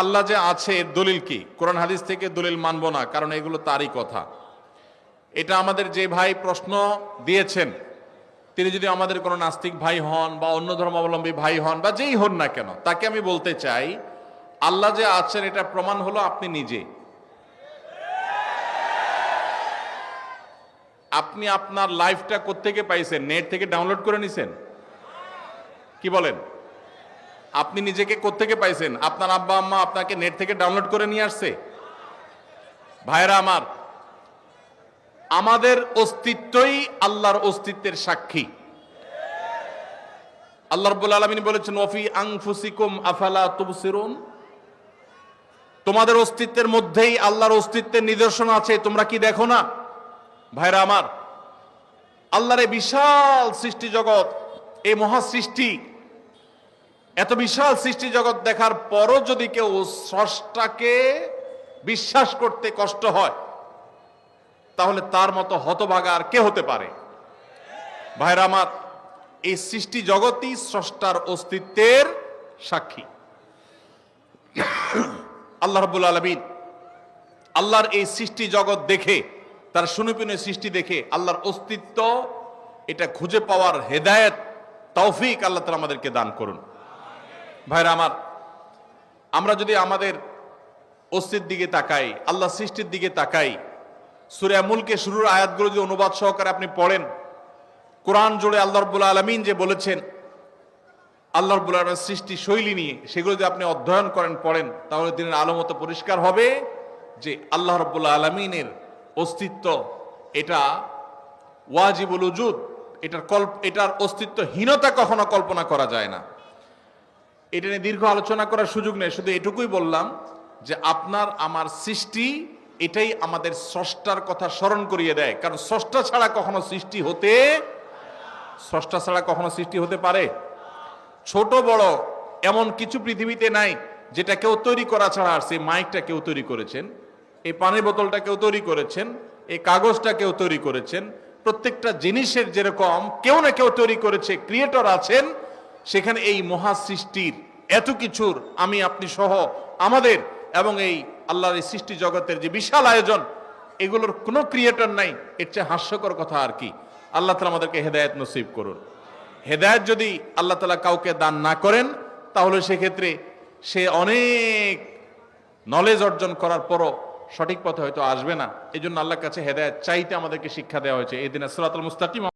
আল্লাহ যে আছে এর দলিল কি? কোরআন হাদিস থেকে দলিল মানব না, কারণ এগুলো তারই কথা। এটা আমাদের যে ভাই প্রশ্ন দিয়েছেন, তিনি যদি আমাদের কোনো নাস্তিক ভাই হন বা অন্য ধর্মাবলম্বী ভাই হন বা যেই হন না কেন, তাকে আমি বলতে চাই, আল্লাহ যে আছেন এটা প্রমাণ হলো আপনি নিজে। আপনি আপনার লাইফটা কোত্থেকে পাইছেন? নেট থেকে ডাউনলোড করে নিছেন? কি বলেন? আপনি নিজেকে কোত্থেকে পাইছেন? আপনার আব্বা আম্মা আপনাকে নেট থেকে ডাউনলোড করে নিয়ে আসছে? ভাইরা আমার, আমাদের অস্তিত্বই আল্লাহর অস্তিত্বের সাক্ষী। আল্লাহ রাব্বুল আলামিন বলেছেন, ওয়াফি আনফুসিকুম আফালা তুবসিরুন, তোমাদের অস্তিত্বের মধ্যেই আল্লাহর অস্তিত্বের নিদর্শন আছে, তোমরা কি দেখো না? ভাইরা আমার, আল্লাহর এই বিশাল সৃষ্টি জগৎ, এই মহা সৃষ্টি, এত বিশাল সৃষ্টি জগৎ দেখার পরও যদি কেউ স্রষ্টাকে বিশ্বাস করতে কষ্ট হয়, তাহলে তার মতো হতভাগা আর কে হতে পারে? ভাইরা আমার, এই সৃষ্টি জগৎই স্রষ্টার অস্তিত্বের সাক্ষী। আল্লাহ রাব্বুল আলামিন আল্লাহর এই সৃষ্টি জগৎ দেখে, তার সুনিপুণ সৃষ্টি দেখে আল্লাহর অস্তিত্ব এটা খুঁজে পাওয়ার হেদায়েত, তৌফিক আল্লাহ তাআলা আমাদেরকে দান করুন। ভাইরা আমার, আমরা যদি আমাদের অস্তিত্বের দিকে তাকাই, আল্লাহ সৃষ্টির দিকে তাকাই, সূরা মুলকে শুরুর আয়াতগুলো যদি অনুবাদ সহকারে আপনি পড়েন, কোরআন জুড়ে আল্লাহ রাব্বুল আলামিন যে বলেছেন আল্লাহ রাব্বুল আলামিনের সৃষ্টি শৈলী নিয়ে, সেগুলো যদি আপনি অধ্যয়ন করেন, পড়েন, তাহলে দিনের আলো মতো পরিষ্কার হবে যে আল্লাহ রাব্বুল আলামিনের অস্তিত্ব এটা ওয়াজিবুল উজুদ, এটার অস্তিত্বহীনতা কখনো কল্পনা করা যায় না। এটা নিয়ে দীর্ঘ আলোচনা করার সুযোগ নেই, শুধু এটুকুই বললাম যে আপনার আমার সৃষ্টি এটাই আমাদের স্রষ্টার কথা স্মরণ করিয়ে দেয়। কারণ স্রষ্টা ছাড়া কখনো সৃষ্টি হতে পারে? ছোট বড় এমন কিছু পৃথিবীতে নাই যেটা কেউ তৈরি করা ছাড়া আসছে। মাইকটা কেউ তৈরি করেছেন, এই পানির বোতলটা কেউ তৈরি করেছেন, এই কাগজটা কেউ তৈরি করেছেন। প্রত্যেকটা জিনিসের যেরকম কেউ না কেউ তৈরি করেছে, ক্রিয়েটর আছেন, সেখানে এই মহা সৃষ্টির এত কিছুর আমি আপনি সহ আমাদের এবং এই আল্লাহর এই সৃষ্টি জগতের যে বিশাল আয়োজন, এগুলোর কোনো ক্রিয়েটর নাই। এর চেয়ে হাস্যকর কথা আর কি? আল্লাহ তাআলা আমাদেরকে হেদায়েত নসিব করুন। হেদায়েত যদি আল্লাহ তাআলা কাউকে দান না করেন, তাহলে সেক্ষেত্রে সে অনেক নলেজ অর্জন করার পরও সঠিক পথে হয়তো আসবে না। এই জন্য আল্লাহর কাছে হেদায়েত চাইতে আমাদেরকে শিক্ষা দেওয়া হয়েছে। ইহদিনাস সিরাতাল মুস্তাকিম।